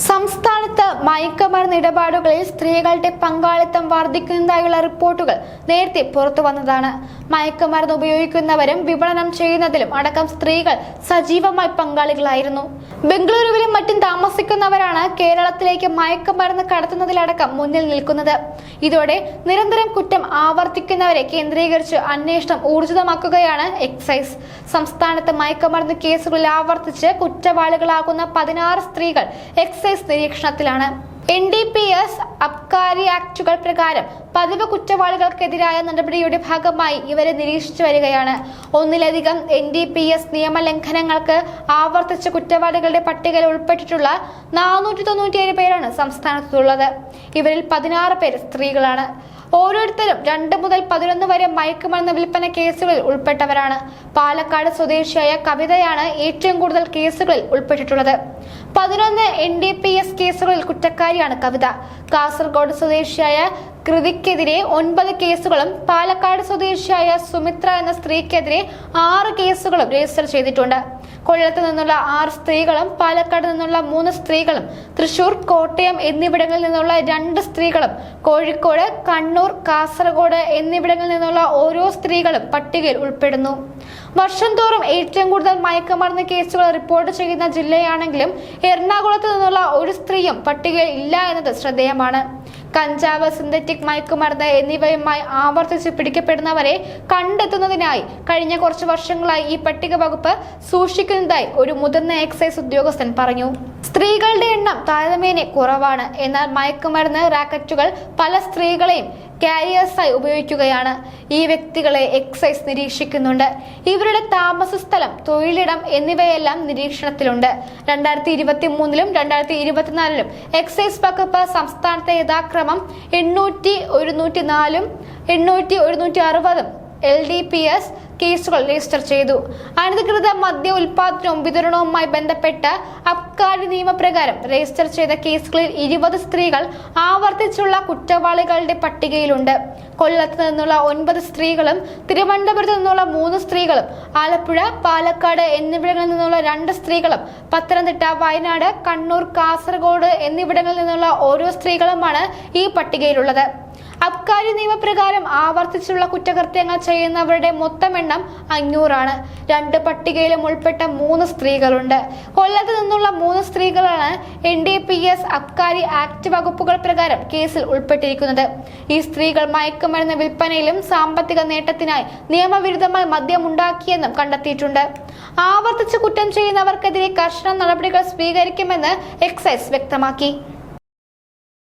സംസ്ഥാനത്ത് മയക്കുമരുന്ന് ഇടപാടുകളിൽ സ്ത്രീകളുടെ പങ്കാളിത്തം വർദ്ധിക്കുന്നതായുള്ള റിപ്പോർട്ടുകൾ നേരത്തെ പുറത്തു വന്നതാണ്. മയക്കുമരുന്ന് ഉപയോഗിക്കുന്നവരും വിപണനം ചെയ്യുന്നതിലും അടക്കം സ്ത്രീകൾ സജീവമായി പങ്കാളികളായിരുന്നു. ബംഗളൂരുവിലും മറ്റും താമസിക്കുന്നവരാണ് കേരളത്തിലേക്ക് മയക്കുമരുന്ന് കടത്തുന്നതിലടക്കം മുന്നിൽ നിൽക്കുന്നത്. ഇതോടെ നിരന്തരം കുറ്റം ആവർത്തിക്കുന്നവരെ കേന്ദ്രീകരിച്ച് അന്വേഷണം ഊർജിതമാക്കുകയാണ് എക്സൈസ്. സംസ്ഥാനത്ത് മയക്കുമരുന്ന് കേസുകളിൽ ആവർത്തിച്ച് കുറ്റവാളികളാകുന്ന 16 സ്ത്രീകൾ എക്സൈസ് നിരീക്ഷണത്തിലാണ്. NDPS അബ്കാരി ആക്ടുകൾ പ്രകാരം പതിവ് കുറ്റവാളികൾക്കെതിരായ നടപടിയുടെ ഭാഗമായി ഇവരെ നിരീക്ഷിച്ചു വരികയാണ്. ഒന്നിലധികം NDPS നിയമലംഘനങ്ങൾക്ക് ആവർത്തിച്ച കുറ്റവാളികളുടെ പട്ടികയിൽ ഉൾപ്പെട്ടിട്ടുള്ള 497 പേരാണ് സംസ്ഥാനത്തുള്ളത്. ഇവരിൽ 16 പേർ സ്ത്രീകളാണ്. ഓരോരുത്തരും 2 മുതൽ 11 വരെ മയക്കുമരുന്ന് വിൽപ്പന കേസുകളിൽ ഉൾപ്പെട്ടവരാണ്. പാലക്കാട് സ്വദേശിയായ കവിതയാണ് ഏറ്റവും കൂടുതൽ കേസുകളിൽ ഉൾപ്പെട്ടിട്ടുള്ളത്. 11 NDPS കേസുകളിൽ കുറ്റക്കാരിയാണ് കവിത. കാസർഗോഡ് സ്വദേശിയായ കൃതിക്കെതിരെ 9 കേസുകളും പാലക്കാട് സ്വദേശിയായ സുമിത്ര എന്ന സ്ത്രീക്കെതിരെ 6 കേസുകളും രജിസ്റ്റർ ചെയ്തിട്ടുണ്ട്. കൊല്ലത്ത് നിന്നുള്ള 6 സ്ത്രീകളും പാലക്കാട് നിന്നുള്ള 3 സ്ത്രീകളും തൃശൂർ, കോട്ടയം എന്നിവിടങ്ങളിൽ നിന്നുള്ള 2 സ്ത്രീകളും കോഴിക്കോട്, കണ്ണൂർ, കാസർഗോഡ് എന്നിവിടങ്ങളിൽ നിന്നുള്ള ഓരോ സ്ത്രീകളും പട്ടികയിൽ ഉൾപ്പെടുന്നു. വർഷം തോറും ഏറ്റവും കൂടുതൽ മയക്കുമരുന്ന് കേസുകൾ റിപ്പോർട്ട് ചെയ്യുന്ന ജില്ലയാണെങ്കിലും എറണാകുളത്ത് നിന്നുള്ള ഒരു സ്ത്രീയും പട്ടികയിൽ ഇല്ല എന്നത് ശ്രദ്ധേയമാണ്. കഞ്ചാവ്, സിന്തറ്റിക് മയക്കുമരുന്ന് എന്നിവയുമായി ആവർത്തിച്ച് പിടിക്കപ്പെടുന്നവരെ കണ്ടെത്തുന്നതിനായി കഴിഞ്ഞ കുറച്ച് വർഷങ്ങളായി ഈ പട്ടിക വകുപ്പ് സൂക്ഷിക്കുന്നതായി ഒരു മുതിർന്ന എക്സൈസ് ഉദ്യോഗസ്ഥൻ പറഞ്ഞു. സ്ത്രീകളുടെ എണ്ണം താരതമ്യേന കുറവാണ്. എന്നാൽ മയക്കുമരുന്ന് റാക്കറ്റുകൾ പല സ്ത്രീകളെയും കാരിയേഴ്സായി ഉപയോഗിക്കുകയാണ്. ഈ വ്യക്തികളെ എക്സൈസ് നിരീക്ഷിക്കുന്നുണ്ട്. ഇവരുടെ താമസ സ്ഥലം, തൊഴിലിടം എന്നിവയെല്ലാം നിരീക്ഷണത്തിലുണ്ട്. 2023-ലും 2024-ലും എക്സൈസ് വകുപ്പ് സംസ്ഥാനത്തെ യഥാക്രമം 800, 104, 800, 160 LDPS കേസുകൾ രജിസ്റ്റർ ചെയ്തു. അനധികൃത മദ്യ ഉൽപാദനവും വിതരണവുമായി ബന്ധപ്പെട്ട അബ്കാരി നിയമപ്രകാരം രജിസ്റ്റർ ചെയ്ത കേസുകളിൽ 20 സ്ത്രീകൾ ആവർത്തിച്ചുള്ള കുറ്റവാളികളുടെ പട്ടികയിലുണ്ട്. കൊല്ലത്ത് നിന്നുള്ള 9 സ്ത്രീകളും തിരുവനന്തപുരത്ത് നിന്നുള്ള 3 സ്ത്രീകളും ആലപ്പുഴ, പാലക്കാട് എന്നിവിടങ്ങളിൽ നിന്നുള്ള 2 സ്ത്രീകളും പത്തനംതിട്ട, വയനാട്, കണ്ണൂർ, കാസർഗോഡ് എന്നിവിടങ്ങളിൽ നിന്നുള്ള ഓരോ സ്ത്രീകളുമാണ് ഈ പട്ടികയിലുള്ളത്. അബ്കാരി നിയമപ്രകാരം ആവർത്തിച്ചുള്ള കുറ്റകൃത്യങ്ങൾ ചെയ്യുന്നവരുടെ മൊത്തം എണ്ണം 500 ആണ്. 2 പട്ടികയിലും ഉൾപ്പെട്ട 3 സ്ത്രീകളുണ്ട്. കൊല്ലത്ത് നിന്നുള്ള 3 സ്ത്രീകളാണ് NDPS അബ്കാരി ആക്ട് വകുപ്പുകൾ പ്രകാരം കേസിൽ ഉൾപ്പെട്ടിരിക്കുന്നത്. ഈ സ്ത്രീകൾ മയക്കുമരുന്ന് വിൽപ്പനയിലും സാമ്പത്തിക നേട്ടത്തിനായി നിയമവിരുദ്ധമായി മദ്യമുണ്ടാക്കിയെന്നും കണ്ടെത്തിയിട്ടുണ്ട്. ആവർത്തിച്ച് കുറ്റം ചെയ്യുന്നവർക്കെതിരെ കർശന നടപടികൾ സ്വീകരിക്കുമെന്ന് എക്സൈസ് വ്യക്തമാക്കി.